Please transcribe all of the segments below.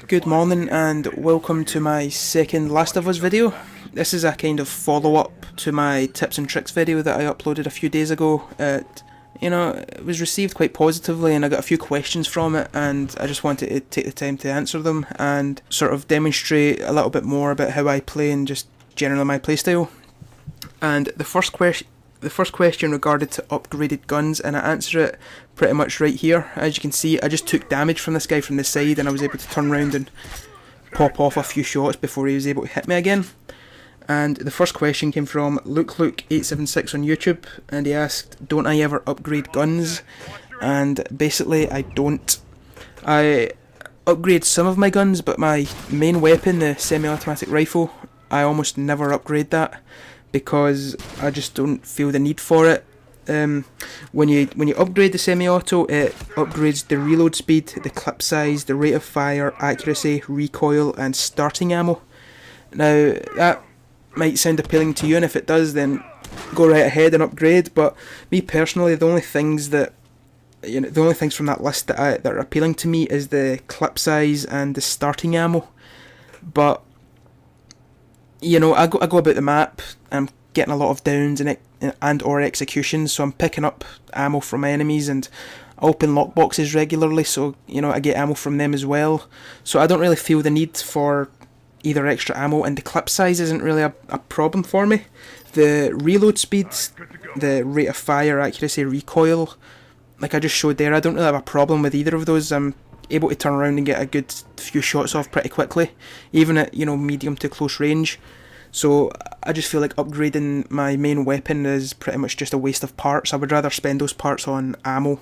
Good morning and welcome to my second Last of Us video. This is a kind of follow-up to my tips and tricks video that I uploaded a few days ago. It was received quite positively and I got a few questions from it, and I just wanted to take the time to answer them and sort of demonstrate a little bit more about how I play and just generally my playstyle. And the first question regarded to upgraded guns, and I answer it pretty much right here. As you can see, I just took damage from this guy from the side and I was able to turn around and pop off a few shots before he was able to hit me again. And the first question came from LukeLuke876 on YouTube, and he asked, don't I ever upgrade guns? And basically I don't. I upgrade some of my guns, but my main weapon, the semi-automatic rifle, I almost never upgrade that because I just don't feel the need for it. When you upgrade the semi-auto, it upgrades the reload speed, the clip size, the rate of fire, accuracy, recoil and starting ammo. Now that might sound appealing to you, and if it does then go right ahead and upgrade, but me personally, the only things from that list that are appealing to me is the clip size and the starting ammo. But I go about the map, I'm getting a lot of downs and or executions, so I'm picking up ammo from enemies, and I open lockboxes regularly, so I get ammo from them as well. So I don't really feel the need for either extra ammo, and the clip size isn't really a problem for me. The reload speed, the rate of fire, accuracy, recoil, like I just showed there, I don't really have a problem with either of those. I'm able to turn around and get a good few shots off pretty quickly, even at medium to close range. So I just feel like upgrading my main weapon is pretty much just a waste of parts. I would rather spend those parts on ammo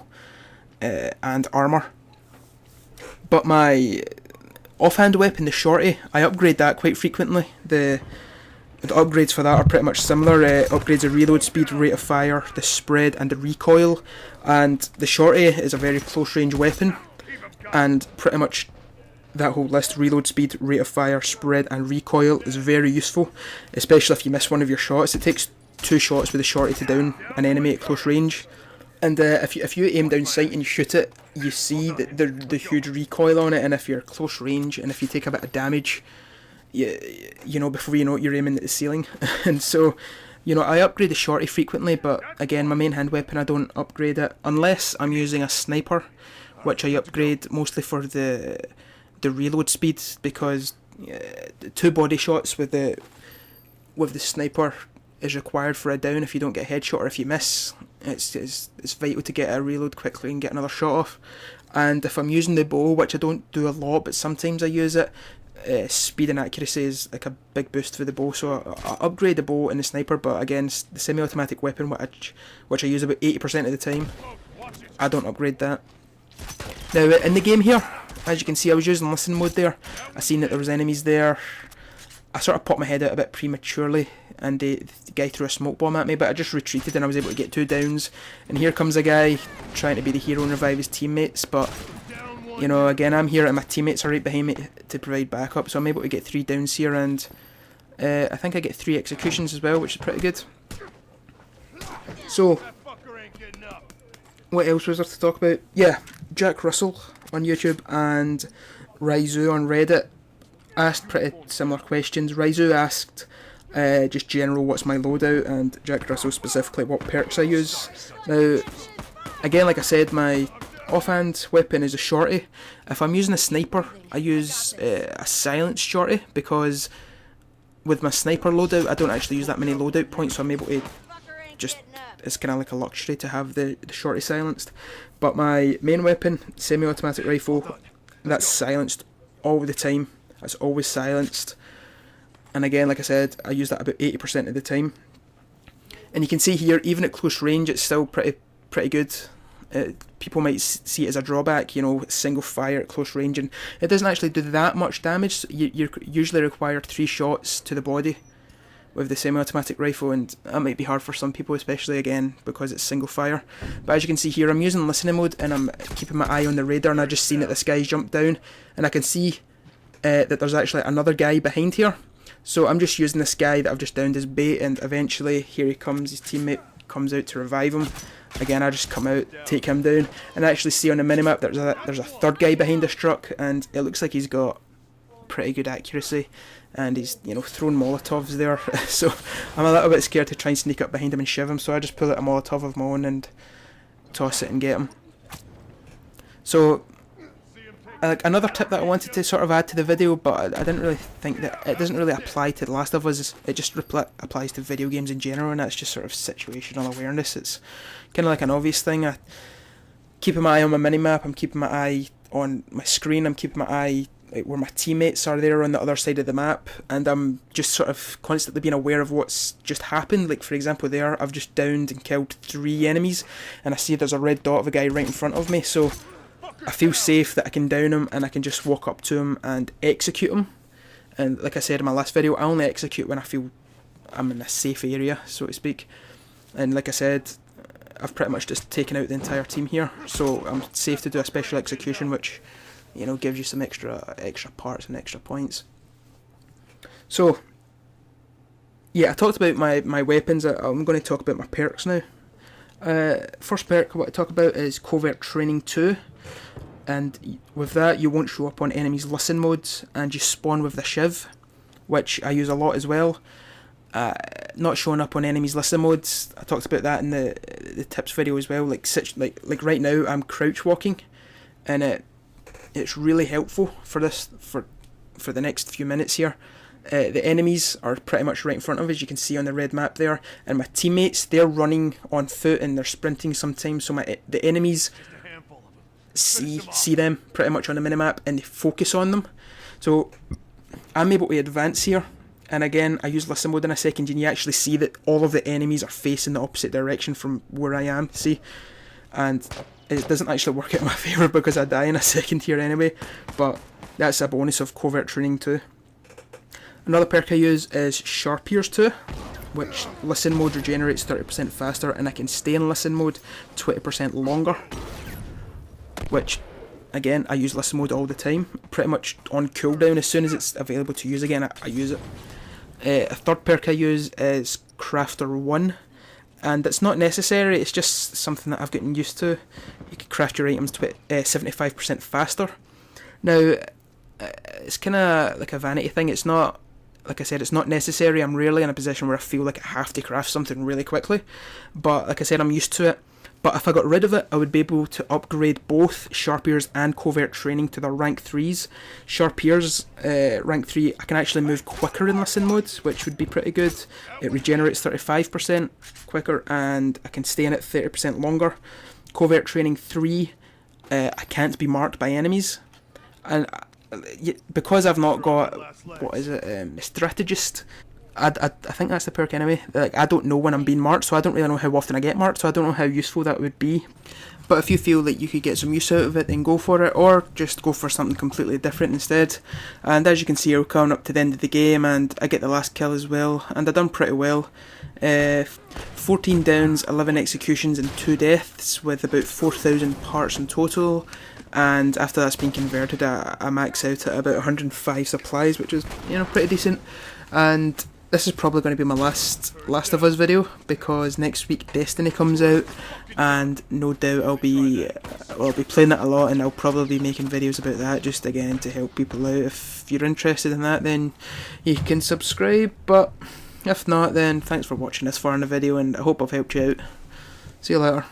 and armour. But my offhand weapon, the Shorty, I upgrade that quite frequently. The upgrades for that are pretty much similar. Upgrades the reload speed, rate of fire, the spread and the recoil. And the Shorty is a very close range weapon, and pretty much that whole list, reload speed, rate of fire, spread and recoil, is very useful, especially if you miss one of your shots. It takes 2 shots with the Shorty to down an enemy at close range, and if you aim down sight and you shoot it, you see the huge recoil on it, and if you're close range and if you take a bit of damage, before you know it, you're aiming at the ceiling. And so I upgrade the Shorty frequently, but again, my main hand weapon, I don't upgrade it unless I'm using a sniper, which I upgrade mostly for the reload speed, because 2 body shots with the sniper is required for a down. If you don't get a headshot or if you miss, it's vital to get a reload quickly and get another shot off. And if I'm using the bow, which I don't do a lot, but sometimes I use it, speed and accuracy is like a big boost for the bow, so I upgrade the bow and the sniper. But again, the semi-automatic weapon, which I use about 80% of the time, I don't upgrade that. Now in the game here, as you can see, I was using listen mode there. I seen that there was enemies there. I sort of popped my head out a bit prematurely, and the guy threw a smoke bomb at me, but I just retreated and I was able to get 2 downs. And here comes a guy trying to be the hero and revive his teammates, but again, I'm here and my teammates are right behind me to provide backup, so I'm able to get 3 downs here, and I think I get 3 executions as well, which is pretty good. So what else was there to talk about? Yeah, Jack Russell on YouTube and Raizu on Reddit asked pretty similar questions. Raizu asked just general what's my loadout, and Jack Russell specifically what perks I use. Now again, like I said, my offhand weapon is a Shorty. If I'm using a sniper, I use a silenced Shorty, because with my sniper loadout I don't actually use that many loadout points, so I'm able to it's kind of like a luxury to have the Shorty silenced. But my main weapon, semi-automatic rifle, that's silenced all the time. It's always silenced, and again, like I said, I use that about 80% of the time. And you can see here, even at close range, it's still pretty good. People might see it as a drawback, single fire at close range, and it doesn't actually do that much damage. You usually require 3 shots to the body with the semi-automatic rifle, and that might be hard for some people, especially again because it's single fire. But as you can see here, I'm using listening mode and I'm keeping my eye on the radar, and I just seen that this guy's jumped down, and I can see that there's actually another guy behind here. So I'm just using this guy that I've just downed as bait, and eventually here he comes, his teammate comes out to revive him. again I just come out, take him down, and I actually see on the minimap there's a third guy behind this truck, and it looks like he's got pretty good accuracy, and he's, you know, throwing Molotovs there. So I'm a little bit scared to try and sneak up behind him and shiv him, so I just pull out a Molotov of my own and toss it and get him. So like another tip that I wanted to sort of add to the video, but I didn't really think that it doesn't really apply to The Last of Us, it just applies to video games in general, and that's just sort of situational awareness. It's kind of like an obvious thing. I'm keeping my eye on my minimap, I'm keeping my eye on my screen, I'm keeping my eye like where my teammates are there on the other side of the map, and I'm just sort of constantly being aware of what's just happened. Like for example there, I've just downed and killed 3 enemies, and I see there's a red dot of a guy right in front of me, so I feel safe that I can down him and I can just walk up to him and execute him. And like I said in my last video, I only execute when I feel I'm in a safe area, so to speak. And like I said, I've pretty much just taken out the entire team here, so I'm safe to do a special execution, which, you know, gives you some extra parts and extra points. So yeah, I talked about my weapons. I'm going to talk about my perks now. First perk I want to talk about is Covert Training 2, and with that you won't show up on enemies' listen modes, and you spawn with the shiv, which I use a lot as well. Not showing up on enemies' listen modes, I talked about that in the tips video as well. Like right now I'm crouch walking, and it's really helpful for this for the next few minutes here. The enemies are pretty much right in front of us, you can see on the red map there, and my teammates, they're running on foot and they're sprinting sometimes, so the enemies see them pretty much on the minimap and they focus on them. So I'm able to advance here, and again I use listen mode in a second, and you actually see that all of the enemies are facing the opposite direction from where I am, see? And it doesn't actually work out in my favour because I die in a second here anyway, but that's a bonus of Covert Training 2. Another perk I use is Sharp Ears 2, which listen mode regenerates 30% faster, and I can stay in listen mode 20% longer, which again I use listen mode all the time, pretty much on cooldown. As soon as it's available to use again, I use it. A third perk I use is Crafter 1, and it's not necessary, it's just something that I've gotten used to. You can craft your items 75% faster. Now it's kind of like a vanity thing, it's not, like I said, it's not necessary. I'm rarely in a position where I feel like I have to craft something really quickly, but like I said, I'm used to it. But if I got rid of it, I would be able to upgrade both Sharp Ears and Covert Training to their rank 3s. Sharp Ears, rank 3, I can actually move quicker in listen modes, which would be pretty good. It regenerates 35% quicker, and I can stay in it 30% longer. Covert Training 3, I can't be marked by enemies, and because I've not got, what is it, Strategist, I think that's the perk anyway. Like, I don't know when I'm being marked, so I don't really know how often I get marked, so I don't know how useful that would be. But if you feel that you could get some use out of it, then go for it, or just go for something completely different instead. And as you can see, we're coming up to the end of the game, and I get the last kill as well, and I've done pretty well. 14 downs, 11 executions and 2 deaths, with about 4,000 parts in total. And after that's been converted, I max out at about 105 supplies, which is, you know, pretty decent. And this is probably going to be my last of Us video, because next week Destiny comes out, and no doubt I'll be playing that a lot, and I'll probably be making videos about that, just again to help people out. If you're interested in that, then you can subscribe, but if not, then thanks for watching this far in the video, and I hope I've helped you out. See you later.